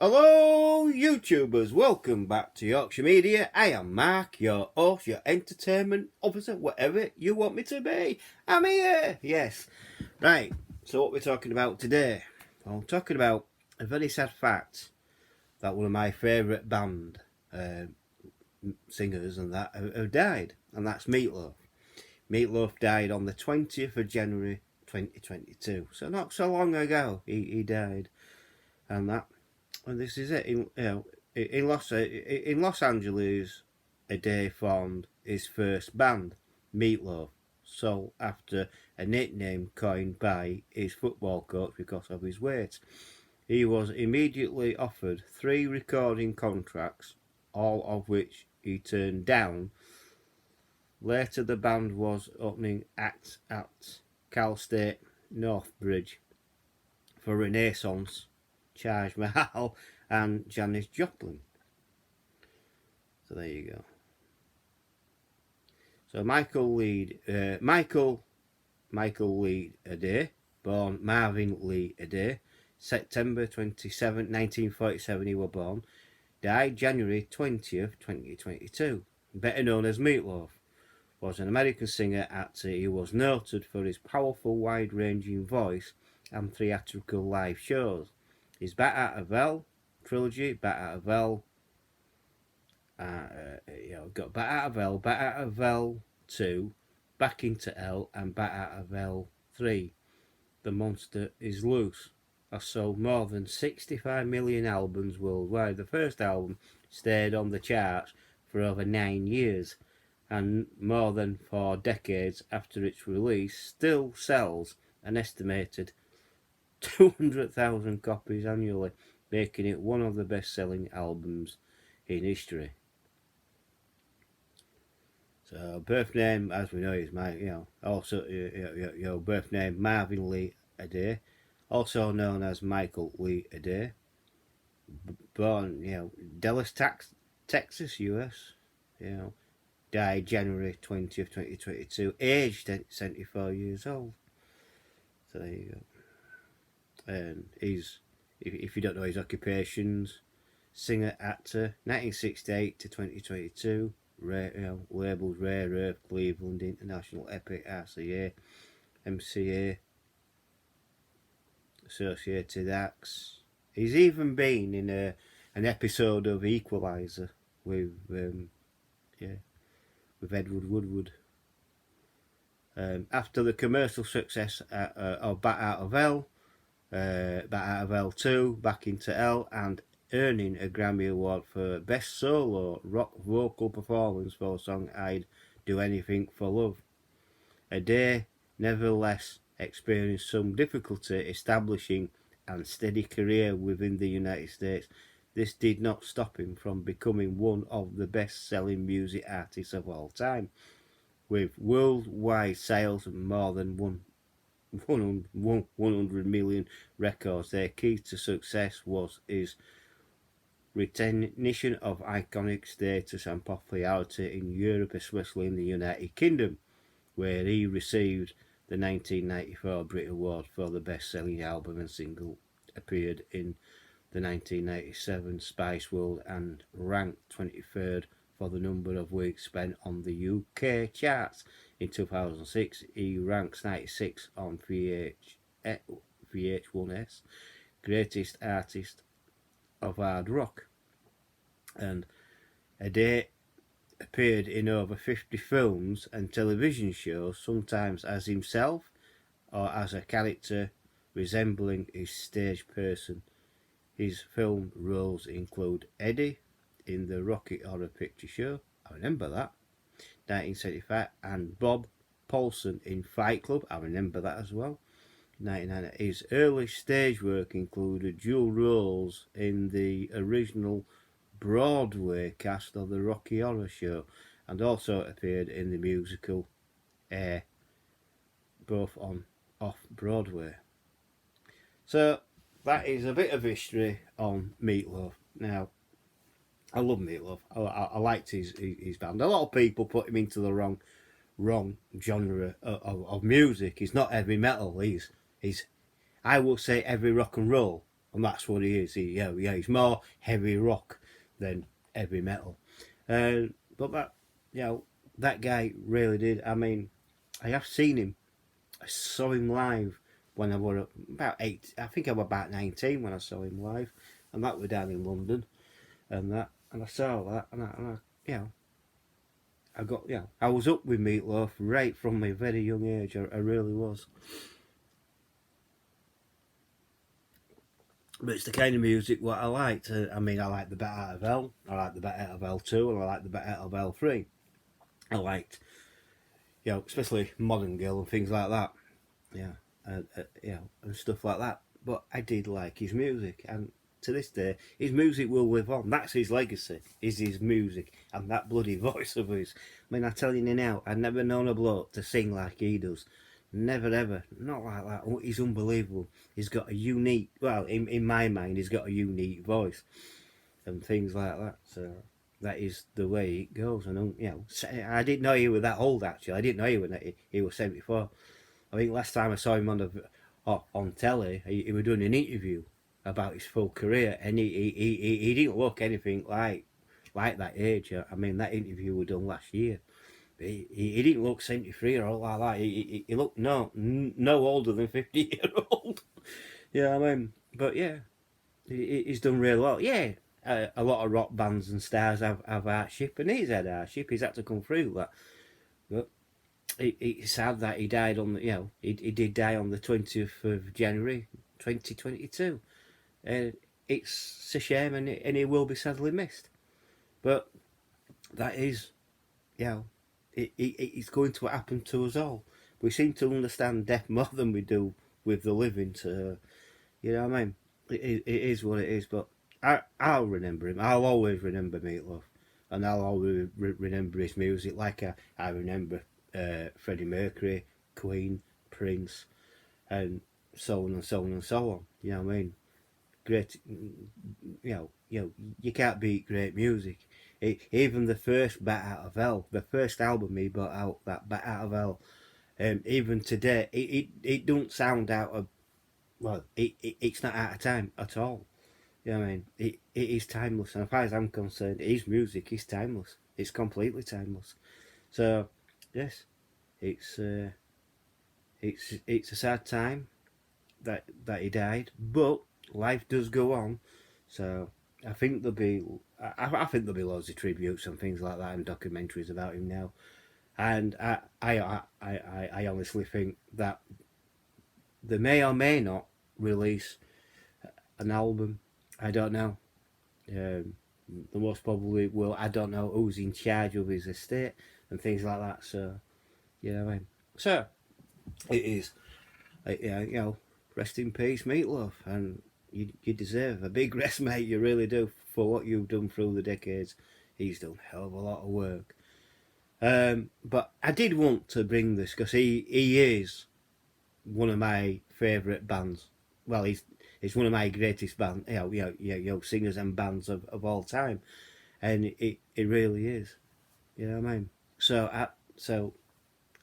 Hello YouTubers, welcome back to Yorkshire Media. I am Mark, your host, your entertainment officer, whatever you want me to be. I'm here, yes. Right, so what we're talking about today? Well, I'm talking about a very sad fact that one of my favourite band singers and that have died, and that's Meatloaf. Meatloaf died on the 20th of January 2022, so not so long ago he died, and that. And this is it. In Los Angeles, Aday formed his first band, Meatloaf, so after a nickname coined by his football coach because of his weight. He was immediately offered 3 recording contracts, all of which he turned down. Later, the band was opening acts at Cal State Northbridge for Renaissance, Taj Mahal, and Janis Joplin. So there you go. So Michael Lee Aday, born Marvin Lee Aday, September 27, 1947 he was born, died January 20th, 2022. Better known as Meatloaf, was an American singer actor. He was noted for his powerful, wide-ranging voice and theatrical live shows. His Bat Out of Hell trilogy, Bat Out of Hell, got Bat Out of Hell, Bat Out of Hell 2, Back into Hell, and Bat Out of Hell 3. The Monster is Loose. Has sold more than 65 million albums worldwide. The first album stayed on the charts for over 9 years, and more than 4 decades after its release, still sells an estimated 200,000 copies annually, making it one of the best-selling albums in history. So, birth name, as we know, is birth name Marvin Lee Aday, also known as Michael Lee Aday. Born, Dallas, Texas, US. Died January 20th, 2022, aged 74 years old. So there you go. And he's, if you don't know his occupations, singer, actor, 1968 to 2022, labels Rare Earth, Cleveland, International, Epic, RCA, MCA, Associated Acts. He's even been in an episode of Equalizer with Edward Woodward. After the commercial success of Bat Out of Hell, Bat Out of Hell 2, Back into Hell, and earning a Grammy Award for Best Solo Rock Vocal Performance for the song I'd Do Anything for Love. Aday nevertheless experienced some difficulty establishing a steady career within the United States. This did not stop him from becoming one of the best-selling music artists of all time, with worldwide sales of more than 100 million records. Their key to success was his retention of iconic status and popularity in Europe, especially in the United Kingdom, where he received the 1994 Brit Award for the best-selling album and single, appeared in the 1997 Spice World, and ranked 23rd for the number of weeks spent on the UK charts. In 2006, he ranks 96 on VH1's Greatest Artist of Hard Rock. And Aday appeared in over 50 films and television shows, sometimes as himself or as a character resembling his stage person. His film roles include Eddie in the Rocky Horror Picture Show, I remember that, 1975, and Bob Paulson in Fight Club, I remember that as well, 1990. His early stage work included dual roles in the original Broadway cast of the Rocky Horror Show, and also appeared in the musical Air, both on off-Broadway. So that is a bit of history on Meatloaf. Now, I love Meatloaf. I liked his band. A lot of people put him into the wrong genre of music. He's not heavy metal. He's I will say heavy rock and roll. and that's what he is. He's more heavy rock than heavy metal. But that, that guy really did. I mean, I have seen him. I saw him live when I was about 8. I think I was about 19 when I saw him live, and that was down in London, and I saw that, and I I got, I was up with Meatloaf right from a very young age. I really was. But it's the kind of music what I liked. I mean, I like the Bat Out of Hell. I like the Bat Out of L2, and I like the Bat Out of L3. I liked, especially Modern Girl and things like that. Yeah, and stuff like that. But I did like his music, and to this day, his music will live on. That's his legacy. Is his music and that bloody voice of his. I mean, I tell you now, I've never known a bloke to sing like he does. Never ever, not like that. Oh, he's unbelievable. He's got a unique, well, in my mind, he's got a unique voice and things like that. So that is the way it goes. And I didn't know he was that old. Actually, I didn't know he was 74. I think last time I saw him on telly, he was doing an interview about his full career, and he didn't look anything like that age. I mean, that interview was done last year. He didn't look 73 or all like that. He looked no older than 50-year-old. Yeah, I mean, but yeah, he's done really well. Yeah, a lot of rock bands and stars have hardship, and he's had hardship. He's had to come through that. But it's sad that he died on the, he did die on the 20th of January 2022. It's a shame, and he will be sadly missed. But that is, it's going to happen to us all. We seem to understand death more than we do with the living. So, you know what I mean? It is what it is. But I'll remember him. I'll always remember Meatloaf, and I'll always remember his music. Like I remember Freddie Mercury, Queen, Prince, and so on and so on and so on. You know what I mean? Great. You can't beat great music. Even the first Bat Out of Hell, the first album he brought out, that Bat Out of Hell, even today, it don't sound out of, well, it's not out of time at all. You know what I mean? It is timeless, and as far as I'm concerned, his music is timeless. It's completely timeless. So, yes, it's a sad time that he died, but life does go on. So I think I think there'll be loads of tributes and things like that and documentaries about him now. And I honestly think that they may or may not release an album. I don't know. The most probably will. I don't know who's in charge of his estate and things like that. So, you know what I mean. So it is. Rest in peace, Meatloaf, and you deserve a big rest, mate. You really do, for what you've done through the decades. He's done a hell of a lot of work. But I did want to bring this because he is one of my favourite bands. Well, he's one of my greatest band, singers and bands of all time, and it really is. You know what I mean? So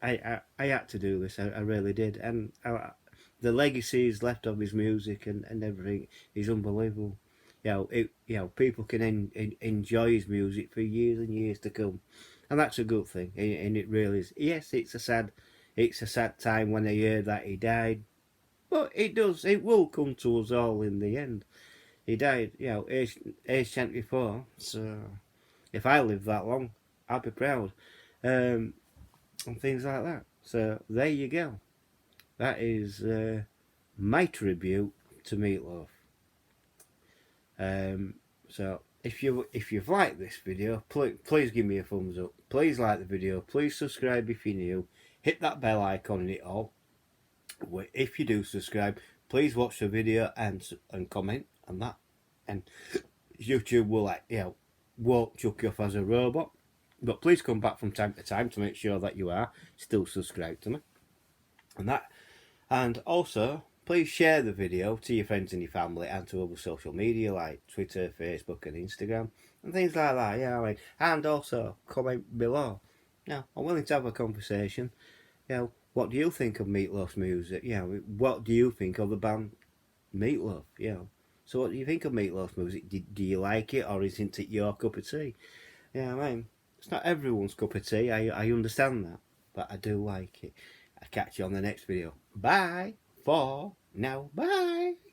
I had to do this. I really did, and the legacy he's left of his music and everything is unbelievable. People can enjoy his music for years and years to come, and that's a good thing. And it really is. Yes, it's a sad time when I hear that he died, but it will come to us all in the end. He died, age 74. So if I live that long, I'll be proud, and things like that. So there you go. That is my tribute to Meatloaf. So if you've liked this video, please give me a thumbs up. Please like the video. Please subscribe if you're new. Hit that bell icon and it all. If you do subscribe, please watch the video and comment on that. And YouTube will won't chuck you off as a robot. But please come back from time to time to make sure that you are still subscribed to me. And also, please share the video to your friends and your family and to other social media like Twitter, Facebook and Instagram and things like that. Yeah, and also comment below. I'm willing to have a conversation. What do you think of Meatloaf's music? What do you think of the band Meatloaf? So what do you think of Meatloaf music? Do you like it, or isn't it your cup of tea? Yeah, I mean, it's not everyone's cup of tea. I understand that, but I do like it. I'll catch you on the next video. Bye for now. Bye.